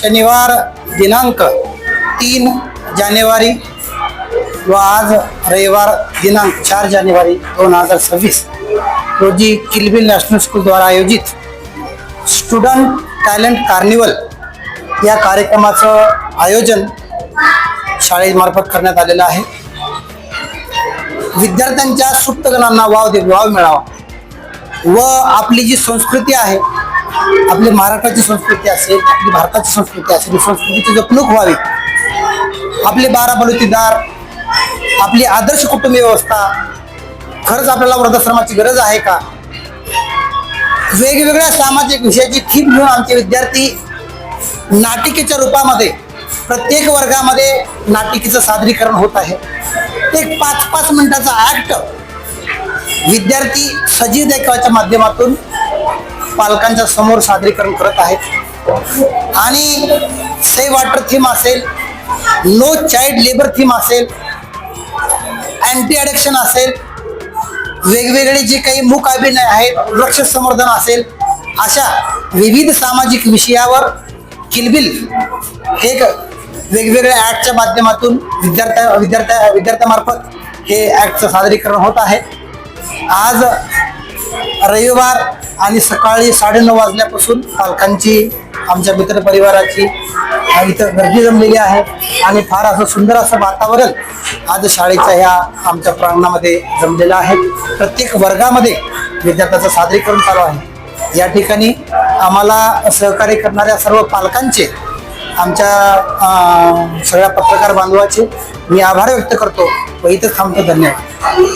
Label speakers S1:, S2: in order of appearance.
S1: शनिवार दिनांक 3 जानेवारी व आज रविवार दिनांक 4 जानेवारी 2026 रोजी किलबिल नॅशनल स्कूल द्वारा आयोजित स्टुडंट टॅलेंट कार्निवल या कार्यक्रमाचं आयोजन शाळेमार्फत करण्यात आलेलं आहे। विद्यार्थ्यांच्या सुप्त गुणांना वाव मिळावा व आपली जी संस्कृती आहे, आपली महाराष्ट्राची संस्कृती असेल, आपली भारताची संस्कृती असेल, संस्कृतीची जपणूक व्हावी, आपले 12 बलुतेदार, आपली आदर्श कुटुंब व्यवस्था, खरंच आपल्याला वृद्धाश्रमाची गरज आहे का, वेगवेगळ्या सामाजिक विषयाची थीम घेऊन आमचे विद्यार्थी नाटिकेच्या रूपामध्ये प्रत्येक वर्गामध्ये नाटिकेचं सादरीकरण होत आहे। एक 5-5 मिनिटाचा ऍक्ट विद्यार्थी सजीव देखाव्याच्या माध्यमातून पालकांच्या समोर सादरीकरण करत आहेत आणि सेव्ह वॉटर थीम असेल, नो चाइल्ड लेबर थीम असेल, अँटी अडिक्शन असेल, वेगवेगळे जे काही मूक अभिनय आहेत, वृक्ष संवर्धन असेल, अशा विविध सामाजिक विषयावर किलबिल एक वेगवेगळ्या ऍक्टच्या माध्यमातून विद्यार्थ्यामार्फत हे ऍक्टचं सादरीकरण होत आहे। आज रविवार आणि सकाळी 9:30 वाजल्यापासून पालकांची, आमच्या मित्रपरिवाराची इथं गर्दी जमलेली आहे आणि फार असं सुंदर असं वातावरण आज शाळेच्या ह्या आमच्या प्रांगणामध्ये जमलेलं आहे। प्रत्येक वर्गामध्ये विद्यार्थ्याचं सादरीकरण चालू आहे। या ठिकाणी आम्हाला सहकार्य करणाऱ्या सर्व पालकांचे, आमच्या सगळ्या पत्रकार बांधवाचे मी आभार व्यक्त करतो व इथं थांबतो। धन्यवाद।